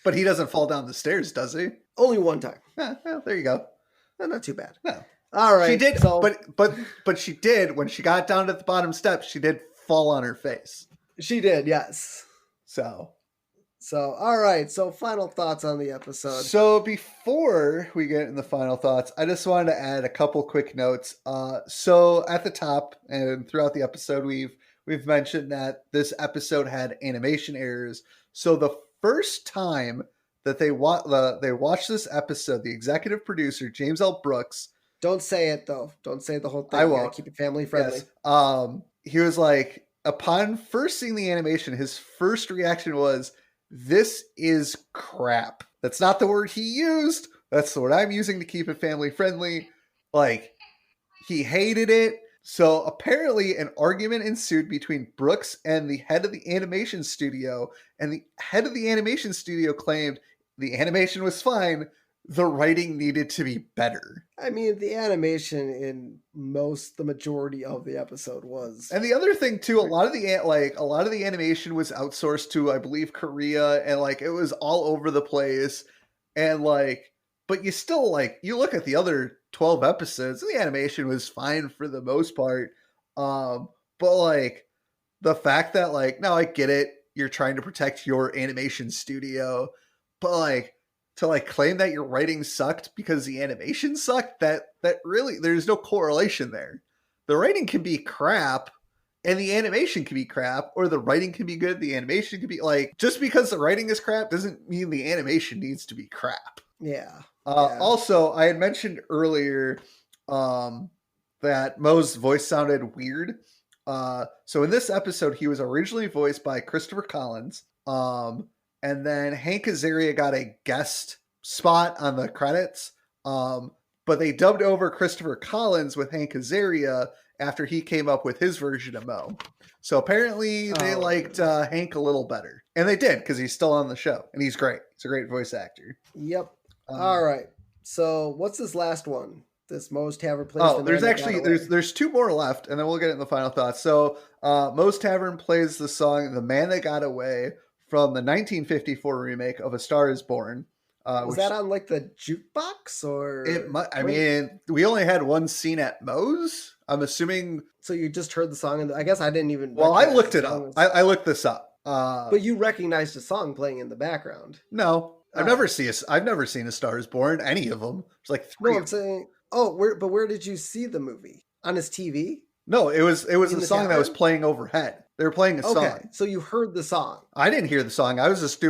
But he doesn't fall down the stairs, does he? Only one time. Yeah, well, there you go. Not too bad. No. All right. She did, but she did, when she got down to the bottom steps, she did fall on her face. She did, yes. So, all right. So, final thoughts on the episode. So, before we get in the final thoughts, I just wanted to add a couple quick notes. So, at the top and throughout the episode, we've mentioned that this episode had animation errors. So, the first time that they watched this episode, the executive producer, James L. Brooks... Don't say it, though. Don't say the whole thing. I won't. Keep it family friendly. Yes. He was like, upon first seeing the animation, his first reaction was, this is crap. That's not the word he used. That's the word I'm using to keep it family friendly. Like, he hated it. So apparently an argument ensued between Brooks and the head of the animation studio, and the head of the animation studio claimed the animation was fine. The writing needed to be better. I mean, the animation in the majority of the episode was. And the other thing too, a lot of the animation was outsourced to, I believe, Korea, and like it was all over the place. And like, but you still like, you look at the other 12 episodes, the animation was fine for the most part. But like the fact that like, now I get it, you're trying to protect your animation studio, but like, to like claim that your writing sucked because the animation sucked, that really, there's no correlation there. The writing can be crap and the animation can be crap, or the writing can be good, the animation can be like, just because the writing is crap doesn't mean the animation needs to be crap. Yeah. Also, I had mentioned earlier that Moe's voice sounded weird. So in this episode, he was originally voiced by Christopher Collins. And then Hank Azaria got a guest spot on the credits. But they dubbed over Christopher Collins with Hank Azaria after he came up with his version of Moe. So apparently they liked Hank a little better. And they did, because he's still on the show. And he's great. He's a great voice actor. Yep. All right. So what's this last one? This Moe's Tavern plays. Oh, there's 2 more left, and then we'll get in the final thoughts. So Moe's Tavern plays the song "The Man That Got Away" from the 1954 remake of A Star Is Born. Was that on like the jukebox or? I mean, we only had one scene at Moe's. I'm assuming. So you just heard the song, and I guess I didn't even. Well, I looked it up. I looked this up. But you recognized the song playing in the background. No, I've never seen A Star Is Born. Any of them. It's like three. No, I'm saying. But where did you see the movie? On his TV? No, it was a song that was playing overhead. They were playing a song. Okay, so you heard the song. I didn't hear the song. I was just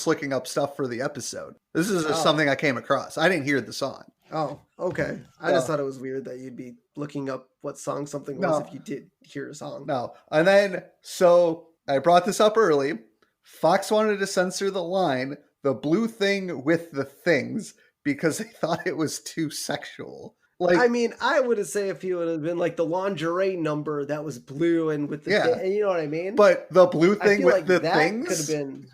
looking up stuff for the episode. This is just something I came across. I didn't hear the song. Oh, okay. I just thought it was weird that you'd be looking up what song something was if you did hear a song. No. And then, so I brought this up early. Fox wanted to censor the line, "the blue thing with the things," because they thought it was too sexual. Like, I mean, I would have said if you would have been like the lingerie number that was blue and with the you know what I mean? But the blue thing with the things could have been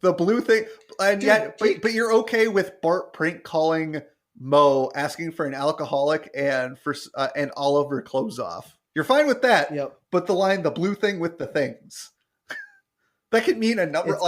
the blue thing, and yet, but you're okay with Bart prank calling Moe, asking for an alcoholic and all of her clothes off. You're fine with that. Yep. But the line, "the blue thing with the things," that could mean a number.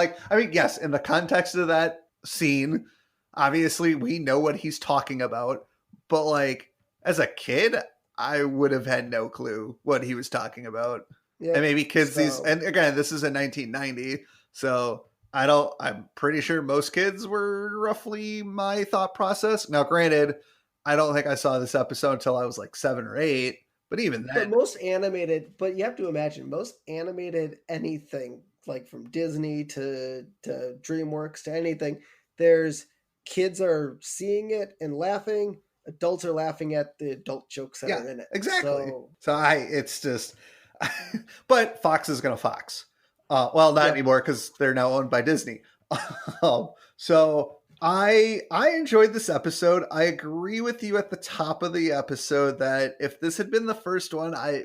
Yes, in the context of that scene, obviously we know what he's talking about, but like, as a kid, I would have had no clue what he was talking about. Yeah, and maybe kids and again, this is in 1990, so I'm pretty sure most kids were roughly my thought process. Now, granted, I don't think I saw this episode until I was like 7 or 8, but even then. But you have to imagine, most animated anything, like from Disney to DreamWorks to anything, there's kids are seeing it and laughing. Adults are laughing at the adult jokes that are in it. Exactly. It's just, but Fox is going to Fox. Well, not anymore because they're now owned by Disney. So I enjoyed this episode. I agree with you at the top of the episode that if this had been the first one, I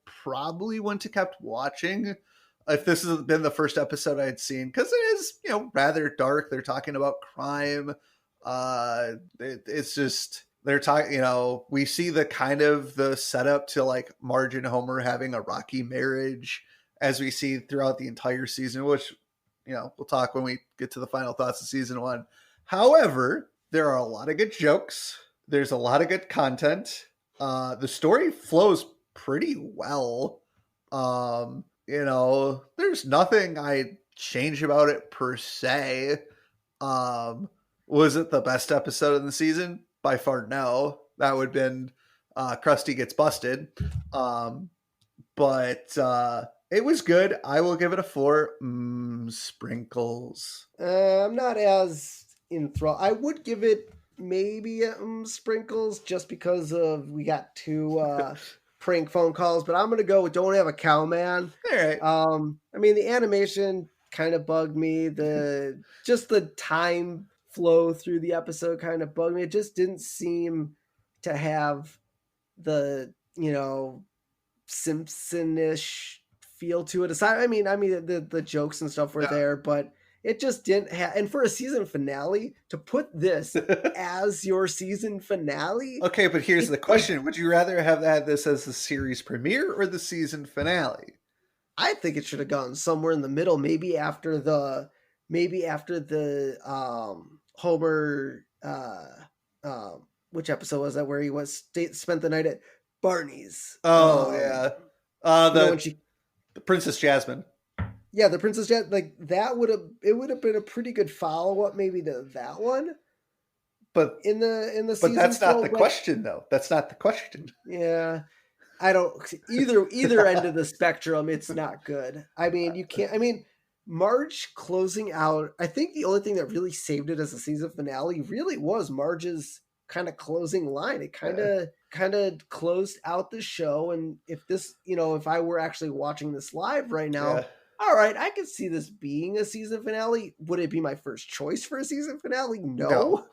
probably wouldn't have kept watching. If this has been the first episode I had seen, because it is, rather dark. They're talking about crime. It's just. They're talking, we see the kind of the setup to like Marge and Homer having a rocky marriage, as we see throughout the entire season, which, we'll talk when we get to the final thoughts of season 1. However, there are a lot of good jokes. There's a lot of good content. The story flows pretty well. There's nothing I change about it per se. Was it the best episode in the season? By far, no. That would have been Krusty Gets Busted. But it was good. I will give it a 4. Sprinkles. I'm not as enthralled. I would give it maybe a sprinkles just because of we got 2 prank phone calls. But I'm going to go with Don't Have a Cow Man. All right. I mean, the animation kind of bugged me. Just the time flow through the episode kind of bugged me. It just didn't seem to have the Simpson-ish feel to it. Aside, I mean the jokes and stuff were there, but it just didn't have. And for a season finale, to put this as your season finale. Okay, but here's the question: would you rather have had this as the series premiere or the season finale? I think it should have gone somewhere in the middle. Maybe after the Homer, which episode was that where he spent the night at Barney's? The Princess Jasmine. Yeah, the Princess Jasmine. Like that would have been a pretty good follow up, maybe to that one. But in the but that's not the question, though. That's not the question. Yeah, I don't either end of the spectrum. It's not good. I mean, you can't. I mean. Marge closing out, I think the only thing that really saved it as a season finale really was Marge's kind of closing line. It kind of closed out the show. And if this, if I were actually watching this live right now, all right, I could see this being a season finale. Would it be my first choice for a season finale? No.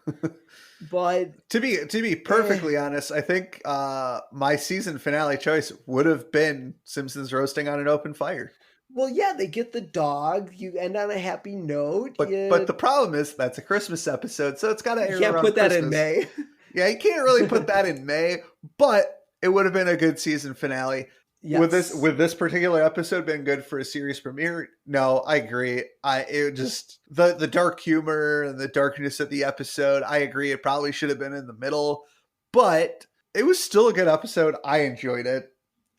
But to be perfectly honest, I think my season finale choice would have been Simpsons roasting on an open fire. Well, yeah, they get the dog. You end on a happy note. But the problem is that's a Christmas episode, so it's got to air around Christmas. You can't put that in May. Yeah, you can't really put that in May, but it would have been a good season finale. Yes. Would this particular episode been good for a series premiere? No, I agree. It just the dark humor and the darkness of the episode. I agree. It probably should have been in the middle, but it was still a good episode. I enjoyed it.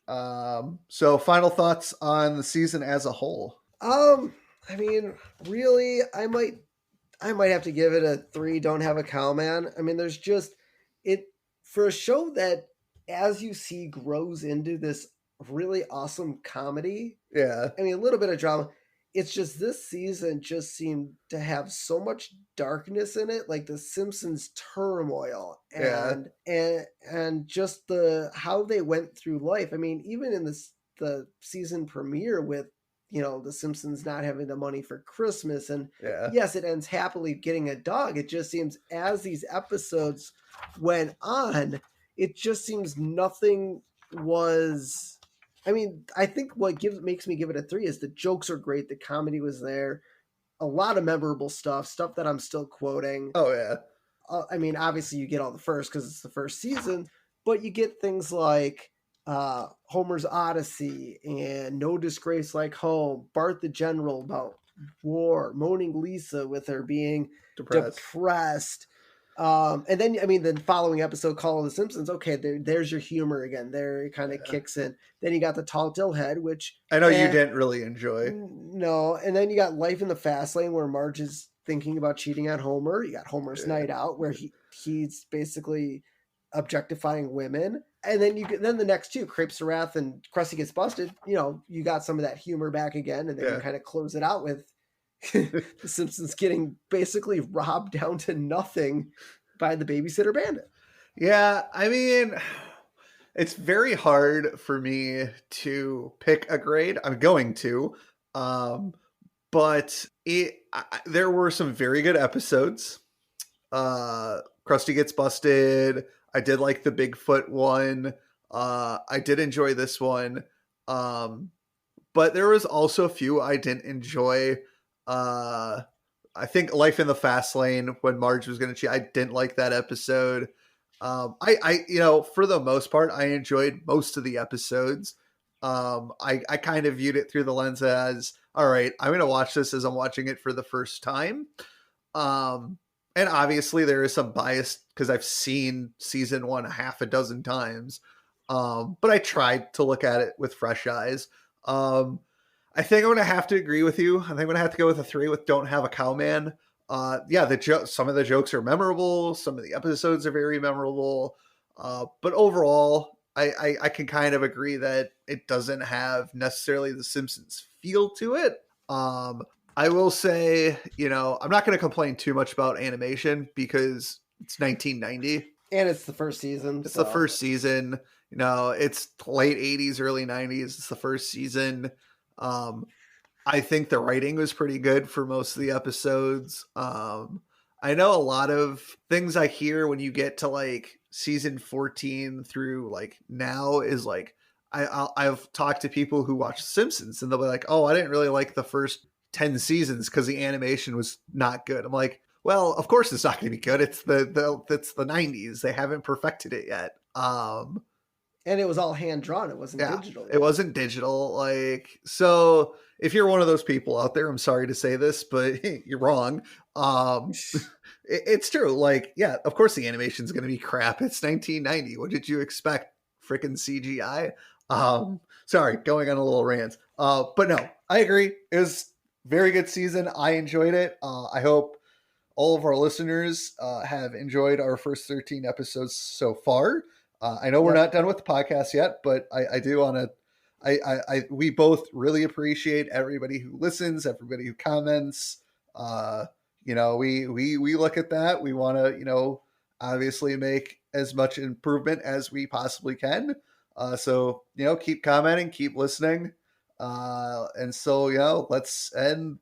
So final thoughts on the season as a whole. I mean, really, I might have to give it a 3. Don't have a cowman. I mean, there's just it for a show that, as you see, grows into this really awesome comedy. Yeah, I mean, a little bit of drama. It's just this season just seemed to have so much darkness in it, like the Simpsons turmoil yeah, and just the how they went through life. I mean, even in the season premiere with the Simpsons not having the money for Christmas, and yeah. yes, it ends happily getting a dog. It just seems as these episodes went on, it just seems nothing was. I mean, I think what makes me give it a 3 is the jokes are great, the comedy was there, a lot of memorable stuff that I'm still quoting. Oh yeah, I mean, obviously you get all the first because it's the first season, but you get things like Homer's Odyssey and No Disgrace Like Home, Bart the General about war, Moaning Lisa with her being depressed. depressed. And then, I mean, the following episode, Call of the Simpsons. Okay, there's your humor again. There, it kind of Yeah. kicks in. Then you got the Tall Tale Head, which I know you didn't really enjoy. no. And then you got Life in the Fast Lane, where Marge is thinking about cheating on Homer. You got Homer's Yeah. Night Out, where he's basically objectifying women. And then then the next two, Crepes of Wrath and Krusty Gets Busted. You got some of that humor back again, and then you Yeah. kind of close it out with the Simpsons getting basically robbed down to nothing by the babysitter bandit. Yeah, I mean, it's very hard for me to pick a grade. I'm going to, um, but there were some very good episodes. Krusty Gets Busted. I did like the Bigfoot one. I did enjoy this one. But there was also a few I didn't enjoy. Uh, I think Life in the Fast Lane when Marge was going to cheat. I didn't like that episode. For the most part, I enjoyed most of the episodes. I kind of viewed it through the lens as, all right, I'm going to watch this as I'm watching it for the first time. Um, and obviously there is some bias because I've seen season one half a dozen times. But I tried to look at it with fresh eyes. Um, I think I'm going to have to agree with you. I think I'm going to have to go with a 3 with Don't Have a Cowman. Yeah, some of the jokes are memorable. Some of the episodes are very memorable. But overall, I can kind of agree that it doesn't have necessarily the Simpsons feel to it. I will say, I'm not going to complain too much about animation because it's 1990. And it's the first season. It's So the first season. It's late 80s, early 90s. It's the first season. Um, I think the writing was pretty good for most of the episodes. I know a lot of things I hear when you get to like season 14 through like now is like I've talked to people who watch Simpsons and they'll be like, "Oh, I didn't really like the first 10 seasons because the animation was not good." I'm like, "Well, of course it's not going to be good. It's the 90s. They haven't perfected it yet." and it was all hand drawn. It wasn't Yeah, digital yet. it wasn't digital. So if you're one of those people out there, I'm sorry to say this, but you're wrong. It's true. Yeah, of course the animation's going to be crap. It's 1990. What did you expect? Freaking CGI. Sorry, going on a little rant. But no, I agree. It was a very good season. I enjoyed it. I hope all of our listeners have enjoyed our first 13 episodes so far. I know we're not done with the podcast yet, but I do want to. We both really appreciate everybody who listens, everybody who comments. We look at that. We want to, obviously make as much improvement as we possibly can. So keep commenting, keep listening, and so let's end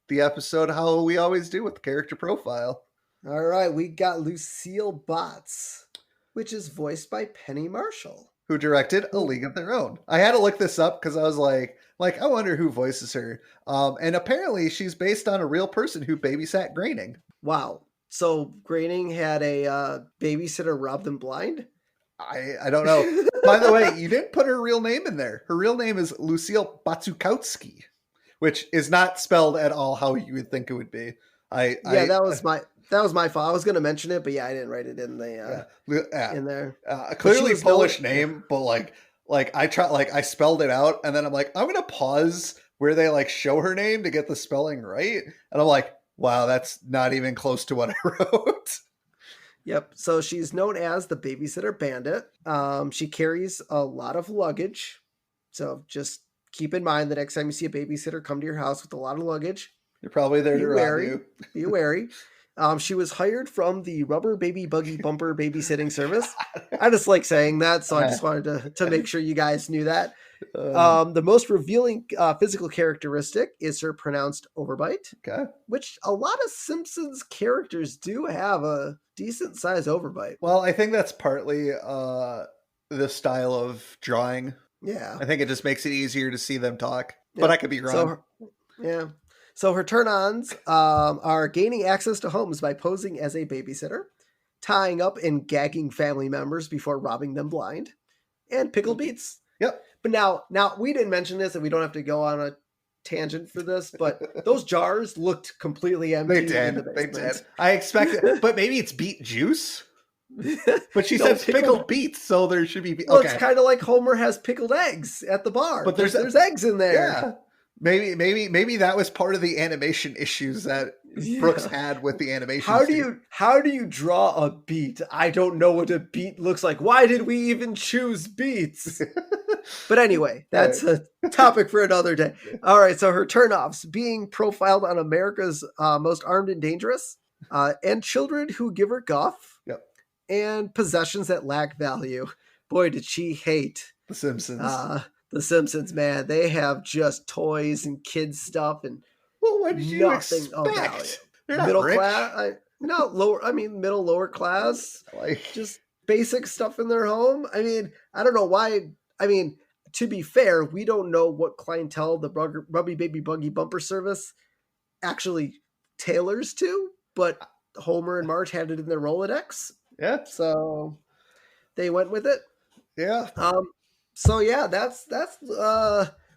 the episode how we always do with the character profile. All right, we got Lucille Botts, which is voiced by Penny Marshall, who directed A League of Their Own. I had to look this up because I was like, I wonder who voices her. And apparently she's based on a real person who babysat Groening. Wow. So Groening had a babysitter rob them blind? I don't know. By the way, you didn't put her real name in there. Her real name is Lucille Batsukowski, which is not spelled at all how you would think it would be. Yeah, that was my fault. I was going to mention it, but yeah, I didn't write it in the in there. Clearly Polish name, but like I spelled it out, and then I'm like, I'm gonna pause where they like show her name to get the spelling right, and I'm like, wow, that's not even close to what I wrote. Yep. So she's known as the babysitter bandit. She carries a lot of luggage, so just keep in mind the next time you see a babysitter come to your house with a lot of luggage, You're probably there to rob you. Be wary. She was hired from the Rubber Baby Buggy Bumper babysitting service. I just like saying that, so I just wanted to make sure you guys knew that. The most revealing physical characteristic is her pronounced overbite, which a lot of Simpsons characters do have a decent size overbite. Well, I think that's partly the style of drawing. Yeah. I think it just makes it easier to see them talk, but I could be wrong. So her turn-ons are gaining access to homes by posing as a babysitter, tying up and gagging family members before robbing them blind, and pickled beets. Yep. But now we didn't mention this, and we don't have to go on a tangent for this, but those jars looked completely empty. They did. I expected, but maybe it's beet juice. But she says pickled beets, so there should be. Well, it's kind of like Homer has pickled eggs at the bar, but there's eggs in there. Yeah. Maybe that was part of the animation issues that Brooks had with the animation. How do you draw a beet? I don't know what a beet looks like. Why did we even choose beets? But anyway, that's a topic for another day. All right, so her turnoffs: being profiled on America's Most Armed and Dangerous, and children who give her guff, and possessions that lack value. Boy, did she hate The Simpsons. The Simpsons, man, they have just toys and kids stuff and what did you expect? They're middle rich. class, middle lower class, just basic stuff in their home. I mean, I don't know why. I mean, to be fair, we don't know what clientele the Rubby Baby Buggy Bumper service actually tailors to, but Homer and Marge had it in their Rolodex. Yeah, so they went with it. Yeah. So yeah, that's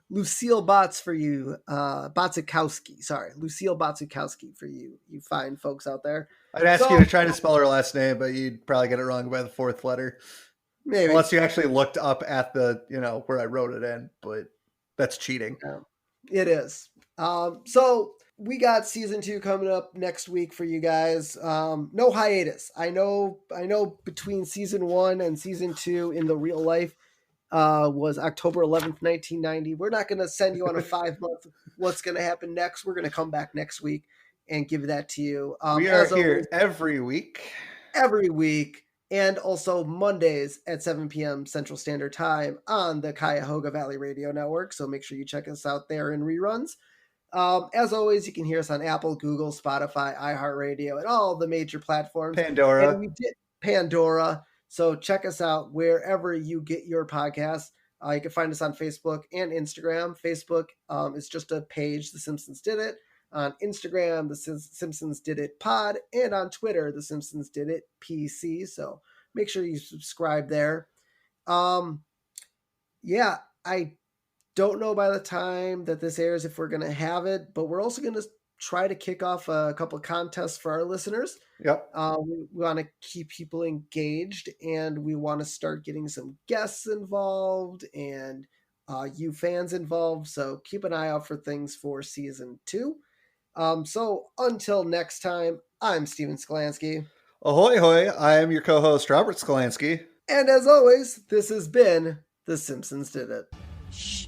Lucille Bots for you, Batsukowski. Sorry, Lucille Batsukowski for you fine folks out there. I'd ask you to try to spell her last name, but you'd probably get it wrong by the fourth letter. Maybe. Unless you actually looked up at the, where I wrote it in, but that's cheating. It is. So we got season 2 coming up next week for you guys. No hiatus. I know between season 1 and season 2 in the real life was October 11th, 1990. We're not going to send you on a 5-month what's going to happen next. We're going to come back next week and give that to you. We are here every week. Every week. And also Mondays at 7 p.m. Central Standard Time on the Cuyahoga Valley Radio Network. So make sure you check us out there in reruns. As always, you can hear us on Apple, Google, Spotify, iHeartRadio, and all the major platforms. Pandora. And we did Pandora. So check us out wherever you get your podcasts. You can find us on Facebook and Instagram. Facebook is just a page, The Simpsons Did It. On Instagram, The Simpsons Did It Pod. And on Twitter, The Simpsons Did It PC. So make sure you subscribe there. Yeah, I don't know by the time that this airs if we're going to have it, but we're also going to try to kick off a couple of contests for our listeners. Yep. We want to keep people engaged, and we want to start getting some guests involved and you fans involved. So keep an eye out for things for season 2. So until next time, I'm Steven Skolansky. Ahoy, hoy. I am your co-host, Robert Skolansky. And as always, this has been The Simpsons Did It. Shh.